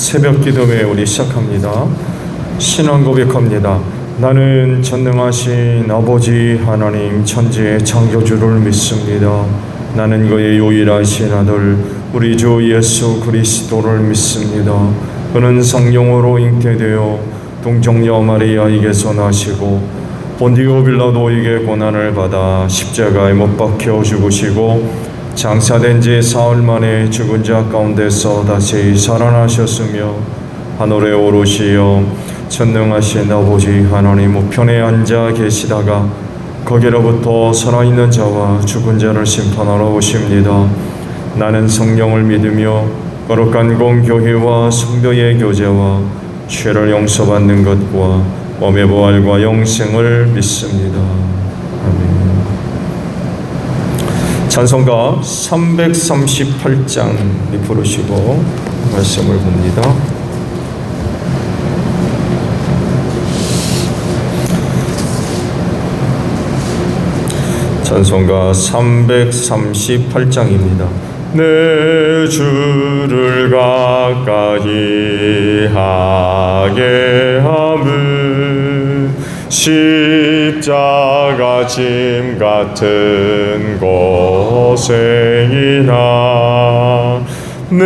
새벽 기도회 우리 시작합니다. 신앙 고백합니다. 나는 전능하신 아버지 하나님 천지의 창조주를 믿습니다. 나는 그의 유일하신 아들 우리 주 예수 그리스도를 믿습니다. 그는 성령으로 잉태되어 동정녀 마리아에게서 나시고 본디오 빌라도에게 고난을 받아 십자가에 못 박혀 죽으시고 장사된 지 사흘 만에 죽은 자 가운데서 다시 살아나셨으며 하늘에 오르시어 전능하신 아버지 하나님 우편에 앉아 계시다가 거기로부터 살아있는 자와 죽은 자를 심판하러 오십니다. 나는 성령을 믿으며 거룩한 공교회와 성도의 교제와 죄를 용서받는 것과 몸의 부활과 영생을 믿습니다. 아멘. 찬송가 338장 부르시고 말씀을 봅니다. 찬송가 338장입니다. 내 주를 가까이 하게 함은 십자가 짐 같은 고생이나 내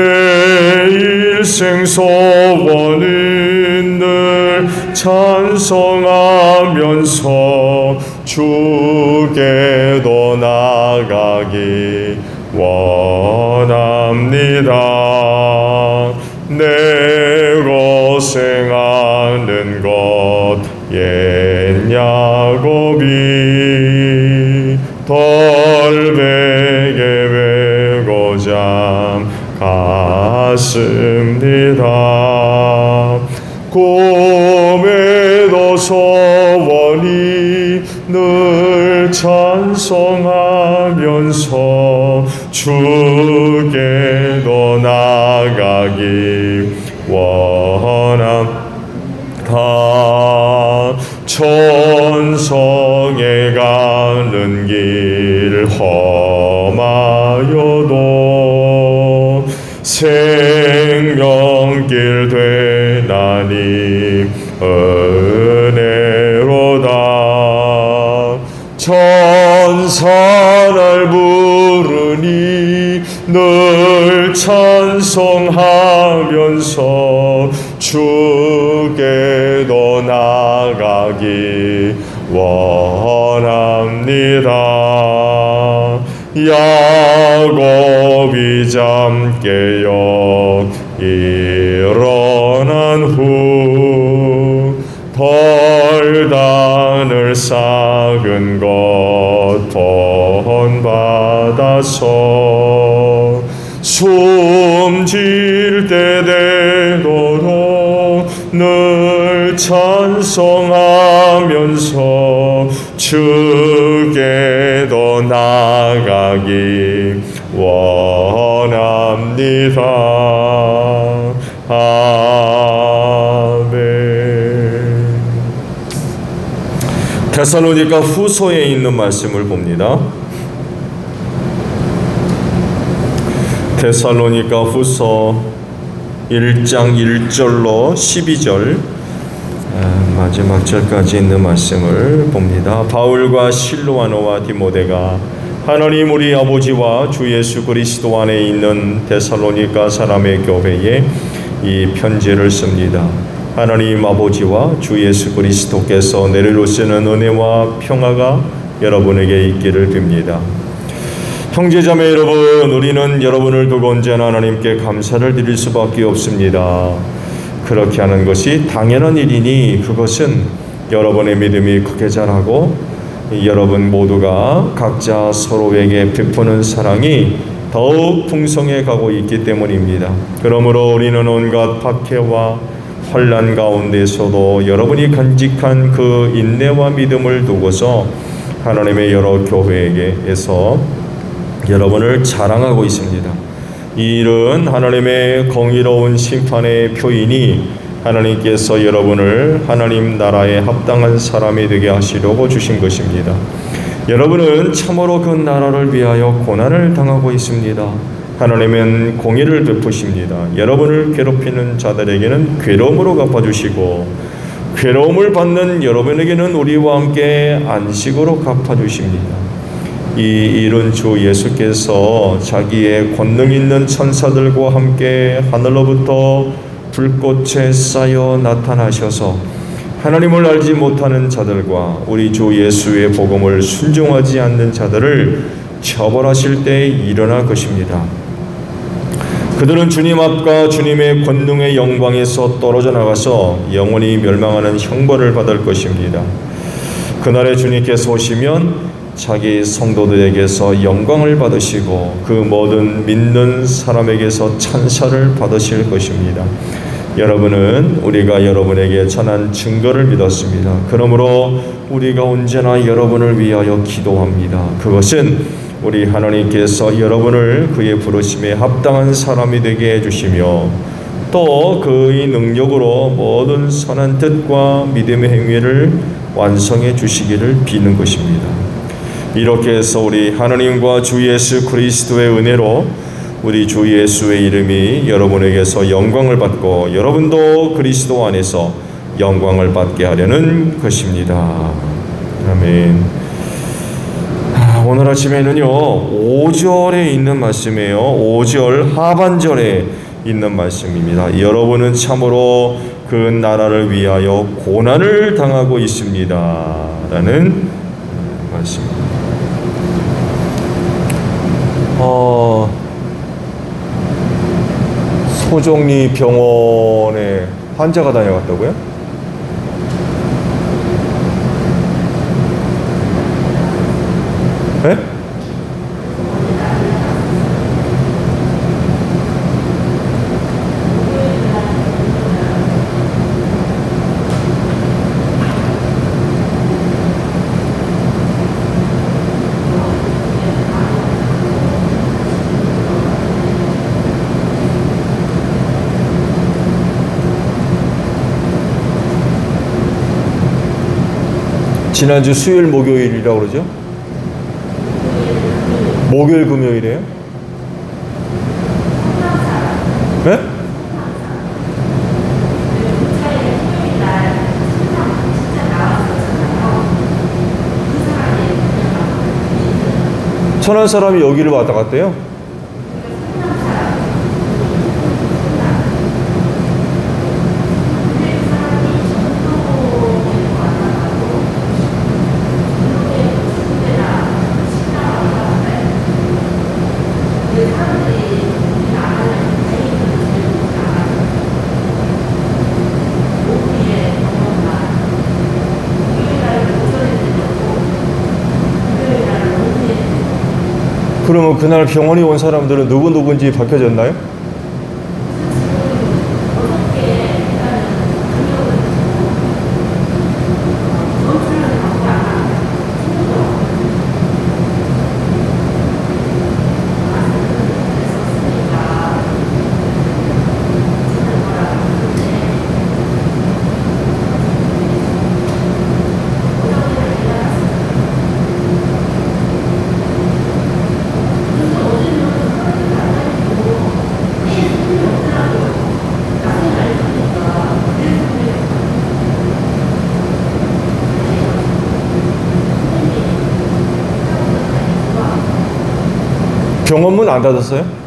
일생 소원은 늘 찬송하면서 주께도 나가기 원합니다. 내 고생하는 것 옛 야곱이 덜베게 외고자 갔습니다. 꿈에도 소원이 늘 찬송하면서 주께도 나가기 원합니다. 천성에 가는 길 험하여도 생명길 되나니 은혜로다. 천사를 부르니 늘 찬송하면서 주께도 나가기 원합니다. 야곱이 잠 깨어 일어난 후 벌단을 싹은 것 본받아서 숨질 때 되도록 늘 찬송하면서 주께도 나가기 원합니다. 아멘. 데살로니가 후서에 있는 말씀을 봅니다. 데살로니가 후서 1장 1절로 12절 마지막 절까지 있는 말씀을 봅니다. 바울과 실로아노와 디모데가 하나님 우리 아버지와 주 예수 그리스도 안에 있는 데살로니가 사람의 교회에 이 편지를 씁니다. 하나님 아버지와 주 예수 그리스도께서 내려오시는 은혜와 평화가 여러분에게 있기를 빕니다. 형제자매 여러분, 우리는 여러분을 두고 언제나 하나님께 감사를 드릴 수밖에 없습니다. 그렇게 하는 것이 당연한 일이니 그것은 여러분의 믿음이 크게 자라고 여러분 모두가 각자 서로에게 베푸는 사랑이 더욱 풍성해 가고 있기 때문입니다. 그러므로 우리는 온갖 박해와 환난 가운데서도 여러분이 간직한 그 인내와 믿음을 두고서 하나님의 여러 교회에게서 여러분을 자랑하고 있습니다. 이 일은 하나님의 공의로운 심판의 표이니 하나님께서 여러분을 하나님 나라에 합당한 사람이 되게 하시려고 주신 것입니다. 여러분은 참으로 그 나라를 위하여 고난을 당하고 있습니다. 하나님은 공의를 베푸십니다. 여러분을 괴롭히는 자들에게는 괴로움으로 갚아주시고 괴로움을 받는 여러분에게는 우리와 함께 안식으로 갚아주십니다. 이 일은 주 예수께서 자기의 권능 있는 천사들과 함께 하늘로부터 불꽃에 쌓여 나타나셔서 하나님을 알지 못하는 자들과 우리 주 예수의 복음을 순종하지 않는 자들을 처벌하실 때 일어날 것입니다. 그들은 주님 앞과 주님의 권능의 영광에서 떨어져 나가서 영원히 멸망하는 형벌을 받을 것입니다. 그날에 주님께서 오시면 자기 성도들에게서 영광을 받으시고 그 모든 믿는 사람에게서 찬사를 받으실 것입니다. 여러분은 우리가 여러분에게 전한 증거를 믿었습니다. 그러므로 우리가 언제나 여러분을 위하여 기도합니다. 그것은 우리 하나님께서 여러분을 그의 부르심에 합당한 사람이 되게 해주시며 또 그의 능력으로 모든 선한 뜻과 믿음의 행위를 완성해 주시기를 비는 것입니다. 이렇게 해서 우리 하나님과 주 예수 그리스도의 은혜로 우리 주 예수의 이름이 여러분에게서 영광을 받고 여러분도 그리스도 안에서 영광을 받게 하려는 것입니다. 아멘. 오늘 아침에는요 5절에 있는 말씀이에요. 5절 하반절에 있는 말씀입니다. 여러분은 참으로 그 나라를 위하여 고난을 당하고 있습니다 라는 말씀입니다. 소정리 병원에 환자가 다녀갔다고요? 네? 지난주 수요일 목요일이라고 그러죠? 목요일 금요일이에요? 네? 천안 사람이 여기를 왔다 갔대요? 그러면 그날 병원에 온 사람들은 누군지 밝혀졌나요? 병원 문 안 닫았어요?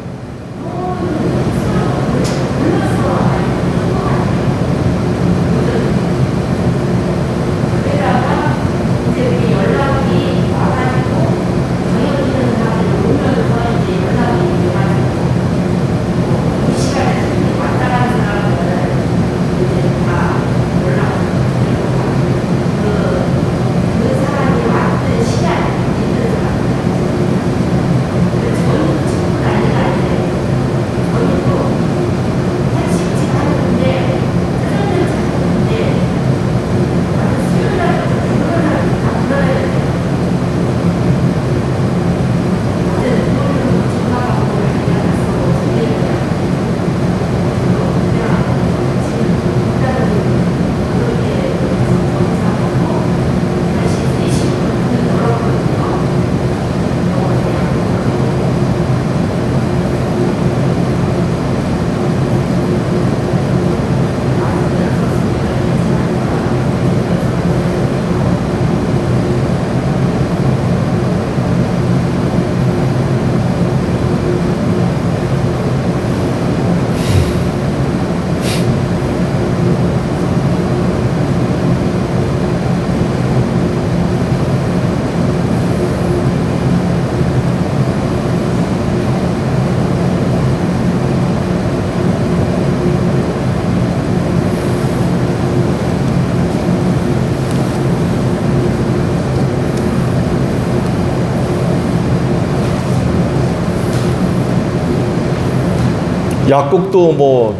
약국도 뭐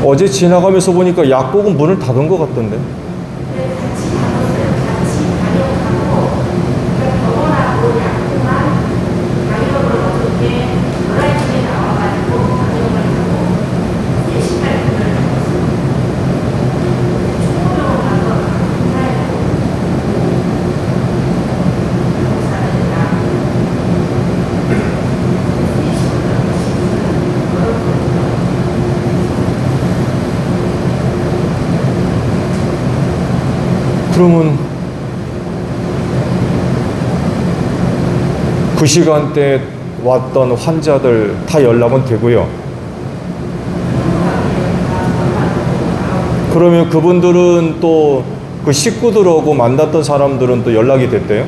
어제 지나가면서 보니까 약국은 문을 닫은 것 같던데. 그러면 그 시간대에 왔던 환자들 다 연락은 되고요. 그러면 그분들은 또 그 식구들하고 만났던 사람들은 또 연락이 됐대요?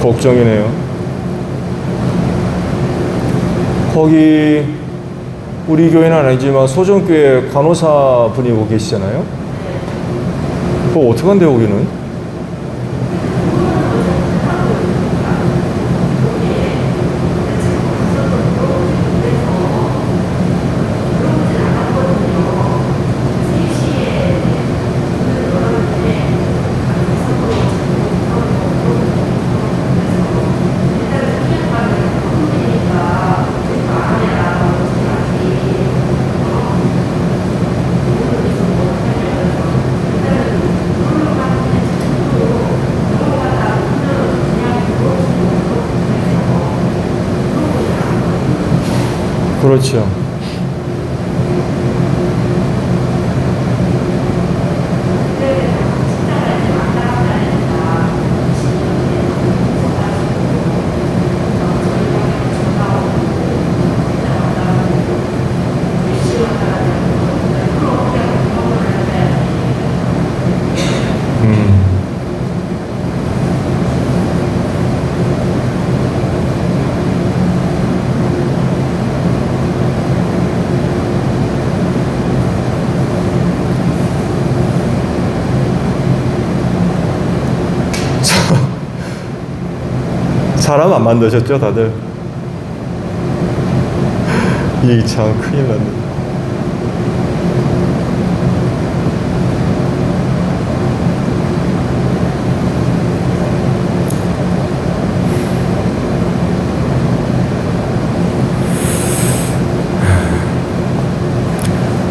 걱정이네요. 거기 우리 교회는 아니지만 소정교회 간호사 분이 오고 계시잖아요. 그거 어떡한데 여기는? 그렇죠. 사람 안 만드셨죠, 다들? 이게 참 큰일 났네.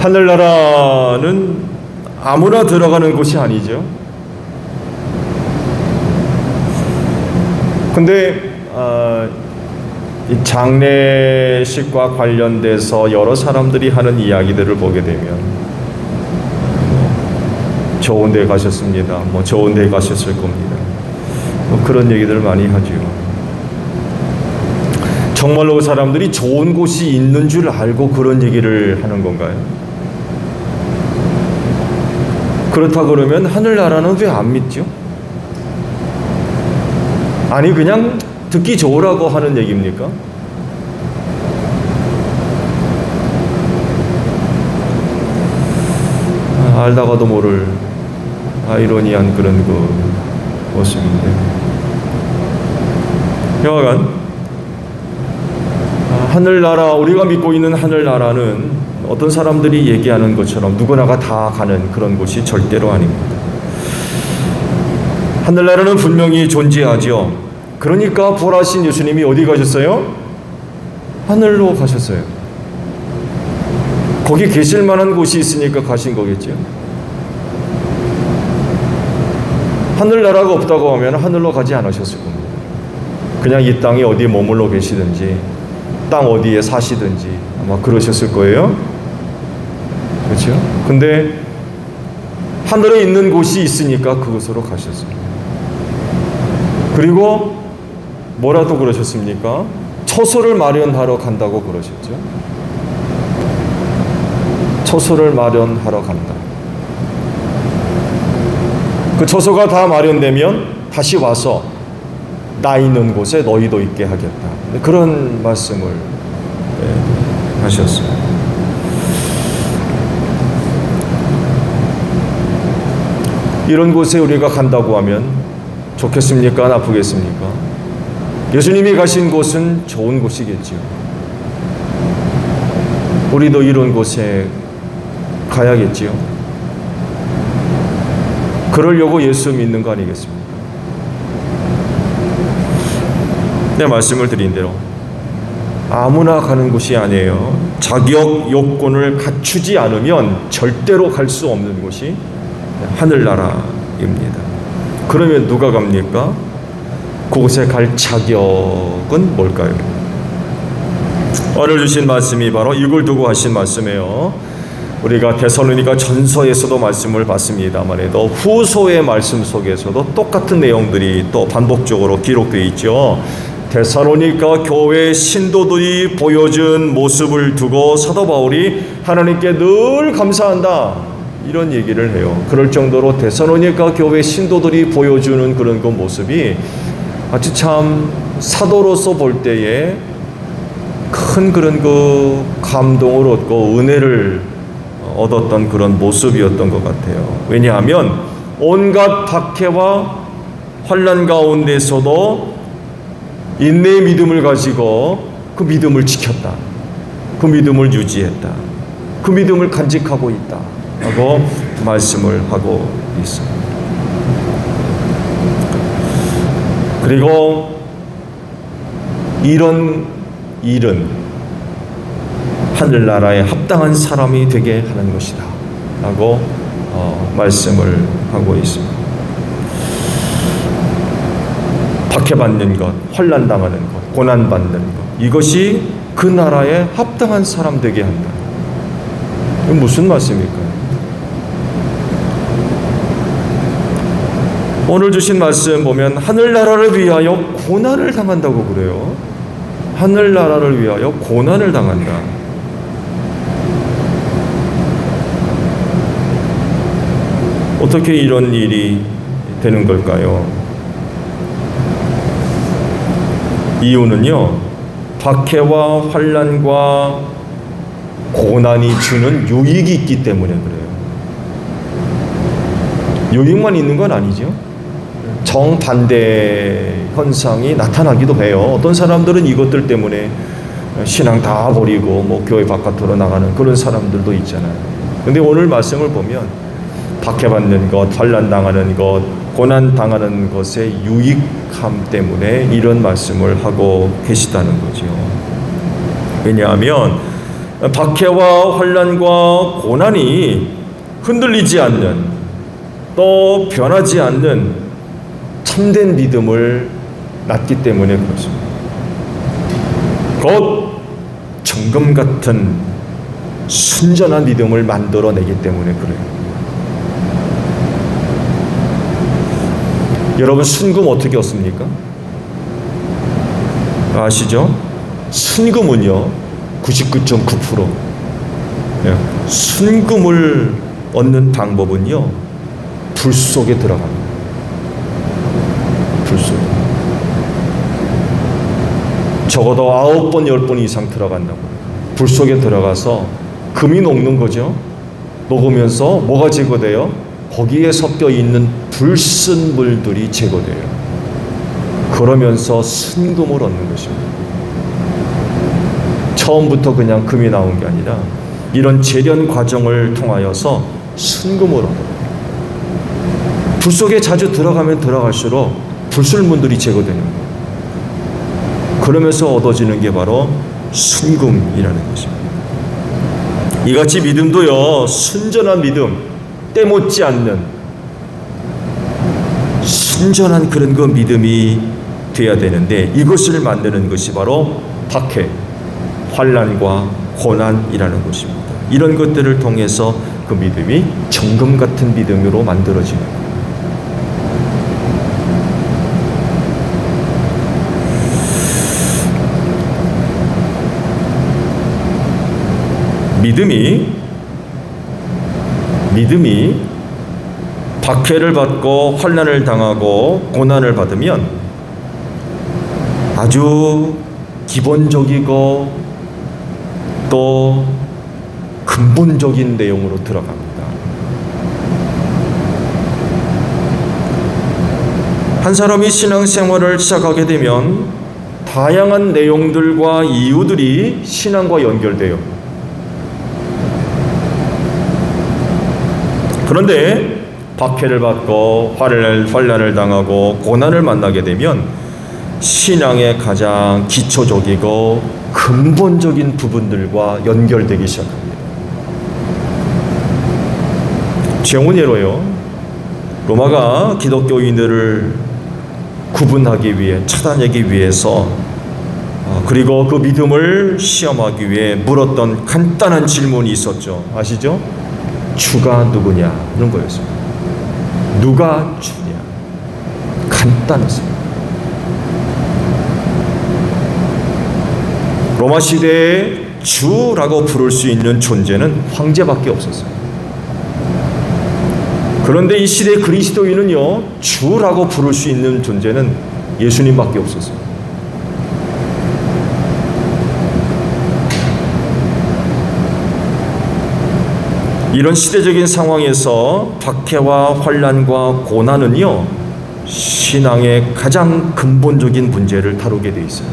하늘나라는 아무나 들어가는 곳이 아니죠. 근데 이 장례식과 관련돼서 여러 사람들이 하는 이야기들을 보게 되면 좋은 데 가셨습니다. 뭐 좋은 데 가셨을 겁니다. 뭐 그런 얘기들을 많이 하죠. 정말로 그 사람들이 좋은 곳이 있는 줄 알고 그런 얘기를 하는 건가요? 그렇다 그러면 하늘나라는 왜 안 믿죠? 아니 그냥 듣기 좋으라고 하는 얘기입니까? 알다가도 모를 아이러니한 그런 그 모습인데 여하간 하늘나라, 우리가 믿고 있는 하늘나라는 어떤 사람들이 얘기하는 것처럼 누구나가 다 가는 그런 곳이 절대로 아닙니다. 하늘나라는 분명히 존재하죠. 그러니까 부활하신 예수님이 어디 가셨어요? 하늘로 가셨어요. 거기 계실 만한 곳이 있으니까 가신 거겠죠. 하늘나라가 없다고 하면 하늘로 가지 않으셨을 겁니다. 그냥 이 땅에 어디에 머물러 계시든지 땅 어디에 사시든지 아마 그러셨을 거예요. 그렇죠? 근데 하늘에 있는 곳이 있으니까 그곳으로 가셨습니다. 그리고 뭐라도 그러셨습니까? 처소를 마련하러 간다고 그러셨죠. 처소를 마련하러 간다. 그 처소가 다 마련되면 다시 와서 나 있는 곳에 너희도 있게 하겠다. 그런 말씀을 하셨어요. 이런 곳에 우리가 간다고 하면 좋겠습니까? 나쁘겠습니까? 예수님이 가신 곳은 좋은 곳이겠지요. 우리도 이런 곳에 가야겠지요. 그러려고 예수 믿는 거 아니겠습니까? 내 말씀을 드린 대로 아무나 가는 곳이 아니에요. 자격 요건을 갖추지 않으면 절대로 갈 수 없는 곳이 하늘나라입니다. 그러면 누가 갑니까? 그곳에 갈 자격은 뭘까요? 오늘 주신 말씀이 바로 이걸 두고 하신 말씀이에요. 우리가 데살로니가 전서에서도 말씀을 봤습니다만에도 후소의 말씀 속에서도 똑같은 내용들이 또 반복적으로 기록되어 있죠. 데살로니가 교회 신도들이 보여준 모습을 두고 사도 바울이 하나님께 늘 감사한다 이런 얘기를 해요. 그럴 정도로 데살로니가 교회 신도들이 보여주는 그런 그 모습이 아주 참 사도로서 볼 때에 큰 그런 그 감동을 얻고 은혜를 얻었던 그런 모습이었던 것 같아요. 왜냐하면 온갖 박해와 환난 가운데서도 인내의 믿음을 가지고 그 믿음을 지켰다. 그 믿음을 유지했다. 그 믿음을 간직하고 있다. 하고 말씀을 하고 있습니다. 그리고 이런 일은 하늘나라에 합당한 사람이 되게 하는 것이다. 라고 말씀을 하고 있습니다. 박해받는 것, 환난당하는 것, 고난받는 것, 이것이 그 나라에 합당한 사람 되게 한다. 이건 무슨 말씀입니까? 오늘 주신 말씀 보면 하늘나라를 위하여 고난을 당한다고 그래요. 하늘나라를 위하여 고난을 당한다. 어떻게 이런 일이 되는 걸까요? 이유는요, 박해와 환난과 고난이 주는 유익이 있기 때문에 그래요. 유익만 있는 건 아니죠. 정반대 현상이 나타나기도 해요. 어떤 사람들은 이것들 때문에 신앙 다 버리고 뭐 교회 바깥으로 나가는 그런 사람들도 있잖아요. 근데 오늘 말씀을 보면 박해받는 것, 환난당하는 것, 고난당하는 것의 유익함 때문에 이런 말씀을 하고 계시다는 거죠. 왜냐하면 박해와 환난과 고난이 흔들리지 않는, 또 변하지 않는 참된 믿음을 낳기 때문에 그렇습니다. 곧 정금 같은 순전한 믿음을 만들어내기 때문에 그래요. 여러분, 순금 어떻게 얻습니까? 아시죠? 순금은요 99.9% 순금을 얻는 방법은요 불 속에 들어갑니다. 불 속에 적어도 9번 10번 이상 들어간다고. 불 속에 들어가서 금이 녹는 거죠. 녹으면서 뭐가 제거돼요? 거기에 섞여 있는 불순물들이 제거돼요. 그러면서 순금을 얻는 것입니다. 처음부터 그냥 금이 나온 게 아니라 이런 재련 과정을 통하여서 순금을 얻어요. 불 속에 자주 들어가면 들어갈수록 불순물들이 제거되는 거예요. 그러면서 얻어지는 게 바로 순금이라는 것입니다. 이같이 믿음도요, 순전한 믿음, 때묻지 않는 순전한 그런 그 믿음이 돼야 되는데, 이것을 만드는 것이 바로 박해, 환난과 고난이라는 것입니다. 이런 것들을 통해서 그 믿음이 정금 같은 믿음으로 만들어지는 거예요. 믿음이 박해를 받고 환난을 당하고 고난을 받으면 아주 기본적이고 또 근본적인 내용으로 들어갑니다. 한 사람이 신앙생활을 시작하게 되면 다양한 내용들과 이유들이 신앙과 연결돼요. 그런데 박해를 받고 환난을 당하고 고난을 만나게 되면 신앙의 가장 기초적이고 근본적인 부분들과 연결되기 시작합니다. 정훈예로요. 로마가 기독교인들을 구분하기 위해 차단하기 위해서 그리고 그 믿음을 시험하기 위해 물었던 간단한 질문이 있었죠. 아시죠? 주가 누구냐? 이런 거였습니다. 누가 주냐? 간단했습니다. 로마 시대에 주라고 부를 수 있는 존재는 황제밖에 없었어요. 그런데 이 시대 그리스도인은요, 주라고 부를 수 있는 존재는 예수님밖에 없었어요. 이런 시대적인 상황에서 박해와 환난과 고난은요, 신앙의 가장 근본적인 문제를 다루게 돼 있어요.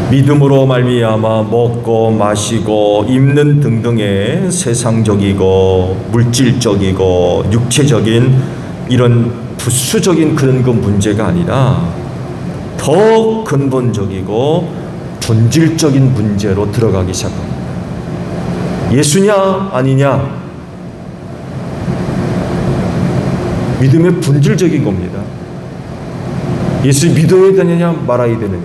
믿음으로 말미암아 먹고 마시고 입는 등등의 세상적이고 물질적이고 육체적인 이런 부수적인 그런 그 문제가 아니라 더 근본적이고 본질적인 문제로 들어가기 시작합니다. 예수냐 아니냐, 믿음의 본질적인 겁니다. 예수 믿어야 되느냐 말아야 되느냐,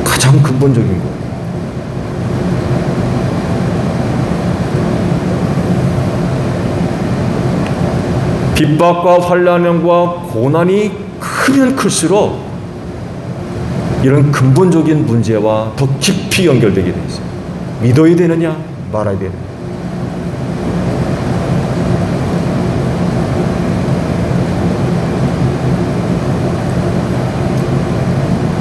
가장 근본적인 거예요. 핍박과 환난과 고난이 크면 클수록 이런 근본적인 문제와 더 깊이 연결되게 돼 있어요. 믿어야 되느냐 말아야 되느냐.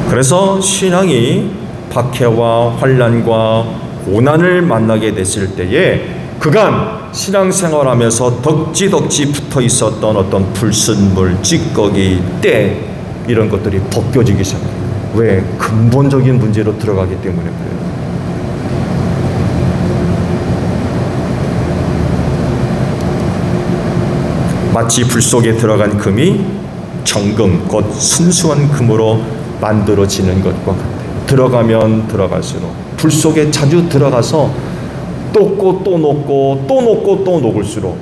그래서 신앙이 박해와 환난과 고난을 만나게 됐을 때에 그간 신앙생활하면서 덕지덕지 붙어 있었던 어떤 불순물, 찌꺼기, 때 이런 것들이 벗겨지기 시작해요. 왜? 근본적인 문제로 들어가기 때문에 그래요. 마치 불 속에 들어간 금이 정금, 곧 순수한 금으로 만들어지는 것과 같아요. 들어가면 들어갈수록 불 속에 자주 들어가서 녹고 또 녹고 또 녹고 또 녹을수록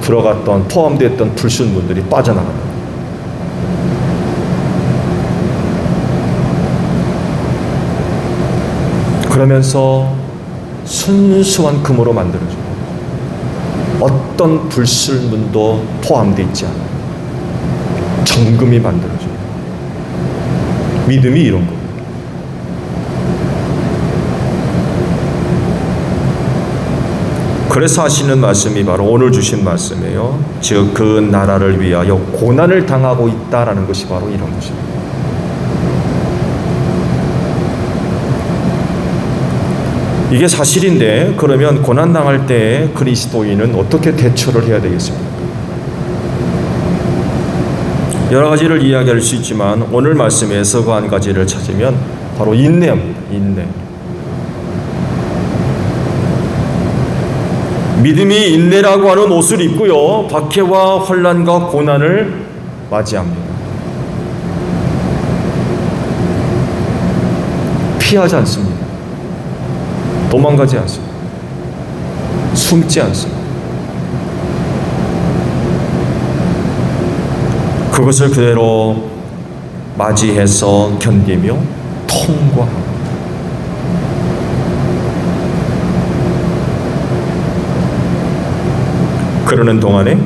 들어갔던 포함됐던 불순물들이 빠져나갑니다. 그러면서 순수한 금으로 만들어져요. 어떤 불순물도 포함되어 있지 않아요. 정금이 만들어져요. 믿음이 이런 거예요. 그래서 하시는 말씀이 바로 오늘 주신 말씀이에요. 즉 그 나라를 위하여 고난을 당하고 있다라는 것이 바로 이런 것입니다. 이게 사실인데 그러면 고난 당할 때 그리스도인은 어떻게 대처를 해야 되겠습니까? 여러 가지를 이야기할 수 있지만 오늘 말씀에서 그 한 가지를 찾으면 바로 인내입니다. 인내. 믿음이 인내라고 하는 옷을 입고요, 박해와 환난과 고난을 맞이합니다. 피하지 않습니다. 도망가지 않습니다. 숨지 않습니다. 그것을 그대로 맞이해서 견디며 통과하고, 그러는 동안에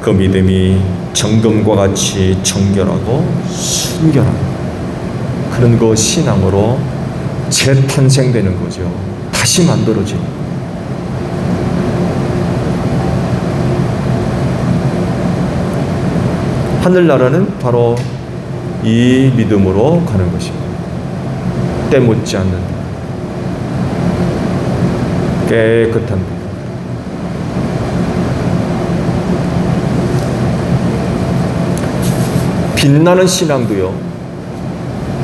그 믿음이 정금과 같이 정결하고 순결한 그런 그 신앙으로 재탄생되는 거죠. 다시 만들어지는. 하늘나라는 바로 이 믿음으로 가는 것입니다. 때 묻지 않는 깨끗한 믿음. 빛나는 신앙도요,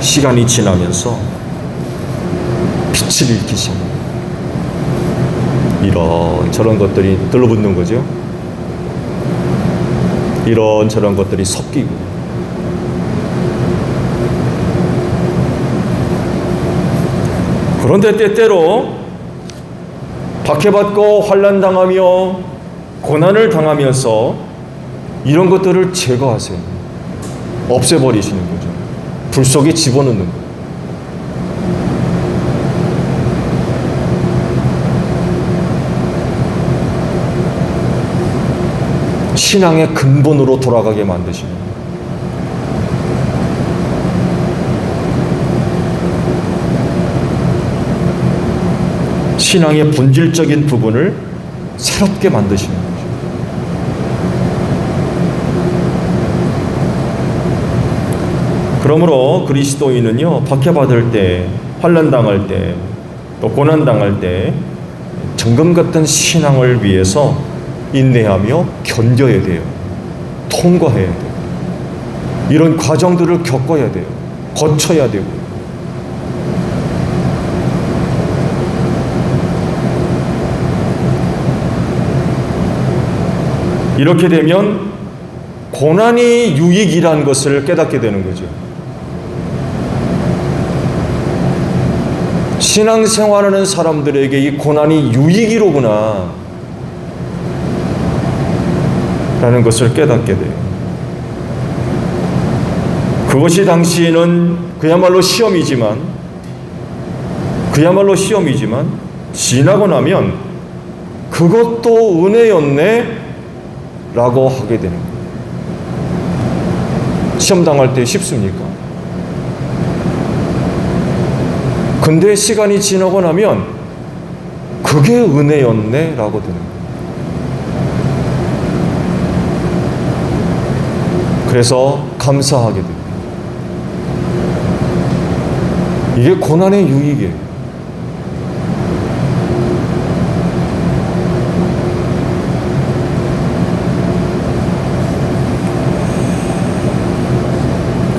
시간이 지나면서 빛을 잃기 시작합니다. 이런저런 것들이 들러붙는 거죠. 이런저런 것들이 섞이고, 그런데 때때로 박해받고 환난당하며 고난을 당하면서 이런 것들을 제거하세요. 없애버리시는 거죠. 불 속에 집어넣는 거예요. 신앙의 근본으로 돌아가게 만드시는 거예요. 신앙의 본질적인 부분을 새롭게 만드시는 거죠. 그러므로 그리스도인은요, 박해받을 때, 환난당할 때, 또 고난당할 때 정금 같은 신앙을 위해서 인내하며 견뎌야 돼요. 통과해야 돼요. 이런 과정들을 겪어야 돼요. 거쳐야 되고. 이렇게 되면 고난이 유익이란 것을 깨닫게 되는 거죠. 신앙생활하는 사람들에게 이 고난이 유익이로구나 라는 것을 깨닫게 돼요. 그것이 당시에는 그야말로 시험이지만 지나고 나면 그것도 은혜였네 라고 하게 되는 거예요. 시험 당할 때 쉽습니까? 근데 시간이 지나고 나면 그게 은혜였네 라고 되는 거예요. 그래서 감사하게 됩니다. 이게 고난의 유익이에요.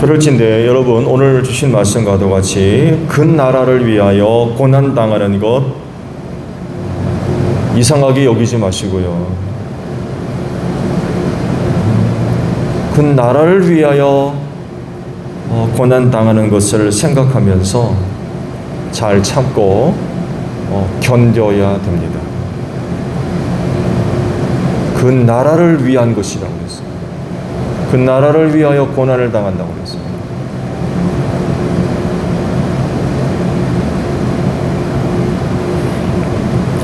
그럴진데 여러분, 오늘 주신 말씀과도 같이 그 나라를 위하여 고난당하는 것 이상하게 여기지 마시고요. 그 나라를 위하여 고난당하는 것을 생각하면서 잘 참고 견뎌야 됩니다. 그 나라를 위한 것이라고 했어요. 그 나라를 위하여 고난을 당한다고 했어요.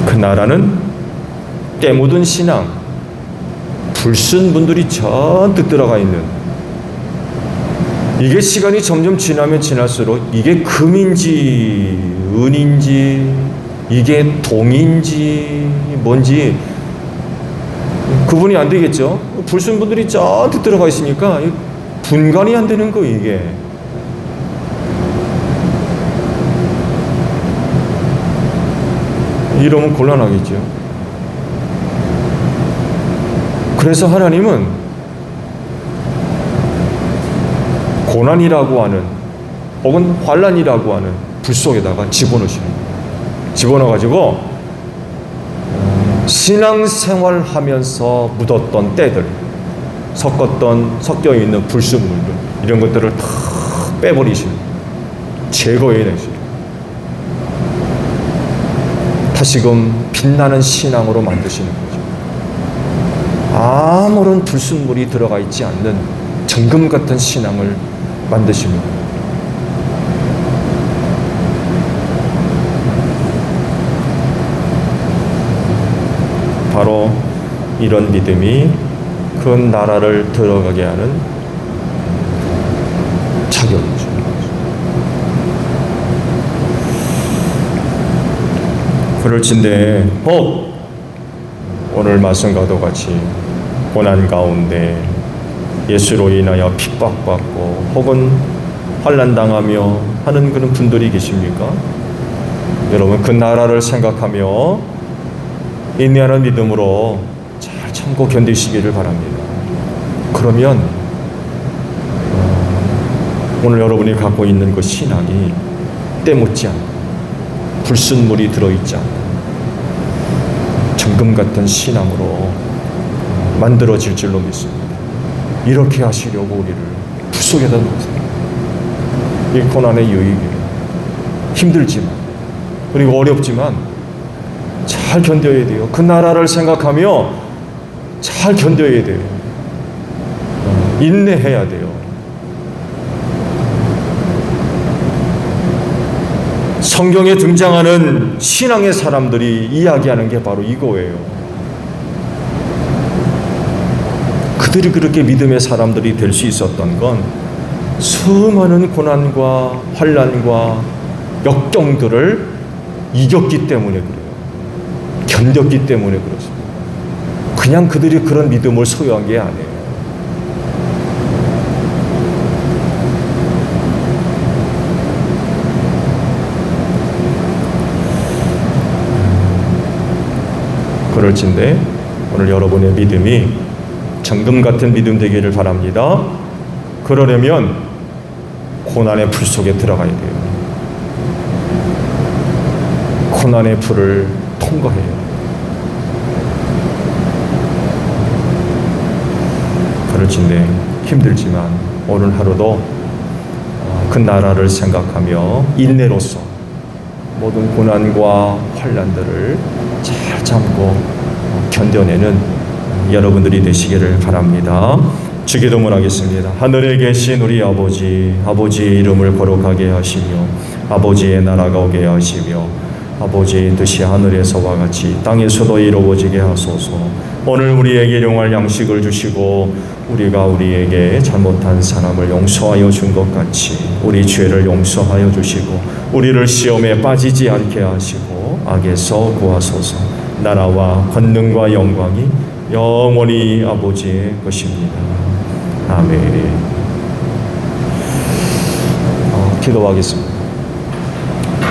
그 나라는 때 묻은 신앙, 불순 분들이 잔뜩 들어가 있는, 이게 시간이 점점 지나면 지날수록 이게 금인지 은인지 이게 동인지 뭔지 구분이 안 되겠죠. 불순 분들이 잔뜩 들어가 있으니까 분간이 안 되는 거예요. 이게 이러면 곤란하겠죠. 그래서 하나님은 고난이라고 하는 혹은 환난이라고 하는 불 속에다가 집어넣으시는 거예요. 집어넣어가지고 신앙생활 하면서 묻었던 때들, 섞여있는 불순물들, 이런 것들을 다 빼버리시는, 제거해내시는, 다시금 빛나는 신앙으로 만드시는 거죠. 아무런 불순물이 들어가 있지 않는 정금 같은 신앙을 만드십니다. 바로 이런 믿음이 그 나라를 들어가게 하는 자격이죠. 그럴진데 오늘 말씀과도 같이 고난 가운데 예수로 인하여 핍박받고 혹은 환난당하며 하는 그런 분들이 계십니까? 여러분, 그 나라를 생각하며 인내하는 믿음으로 잘 참고 견디시기를 바랍니다. 그러면 오늘 여러분이 갖고 있는 그 신앙이 때묻지 않고 불순물이 들어있지 않고 정금 같은 신앙으로 만들어질 줄로 믿습니다. 이렇게 하시려고 우리를 불속에다 놓으세요. 이 고난의 유익이에요. 힘들지만 그리고 어렵지만 잘 견뎌야 돼요. 그 나라를 생각하며 잘 견뎌야 돼요. 인내해야 돼요. 성경에 등장하는 신앙의 사람들이 이야기하는 게 바로 이거예요. 그들이 그렇게 믿음의 사람들이 될 수 있었던 건 수많은 고난과 환난과 역경들을 이겼기 때문에 그래요. 견뎠기 때문에 그렇습니다. 그냥 그들이 그런 믿음을 소유한 게 아니에요. 그럴진데 오늘 여러분의 믿음이 정금 같은 믿음 되기를 바랍니다. 그러려면 고난의 불 속에 들어가야 돼요. 고난의 불을 통과해야 돼요. 그럴진데 힘들지만 오늘 하루도 그 나라를 생각하며 인내로서 모든 고난과 환난들을 잘 참고 견뎌내는 여러분들이 되시기를 바랍니다. 주기도문 하겠습니다. 하늘에 계신 우리 아버지, 아버지의 이름을 거룩하게 하시며 아버지의 나라가 오게 하시며 아버지의 뜻이 하늘에서와 같이 땅에서도 이루어지게 하소서. 오늘 우리에게 일용할 양식을 주시고 우리가 우리에게 잘못한 사람을 용서하여 준 것 같이 우리 죄를 용서하여 주시고 우리를 시험에 빠지지 않게 하시고 악에서 구하소서. 나라와 권능과 영광이 영원히 아버지의 것입니다. 아멘. 기도하겠습니다.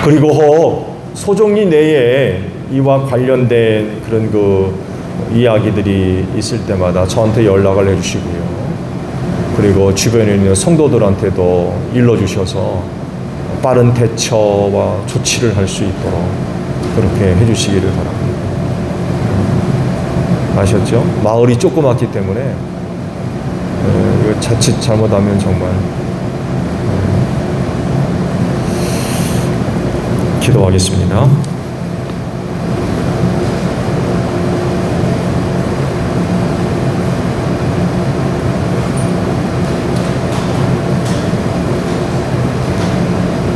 그리고 소종리 내에 이와 관련된 그런 그 이야기들이 있을 때마다 저한테 연락을 해주시고요. 그리고 주변에 있는 성도들한테도 일러주셔서 빠른 대처와 조치를 할 수 있도록 그렇게 해주시기를 바랍니다. 아셨죠? 마을이 조그맣기 때문에 이거 자칫 잘못하면 정말 기도하겠습니다.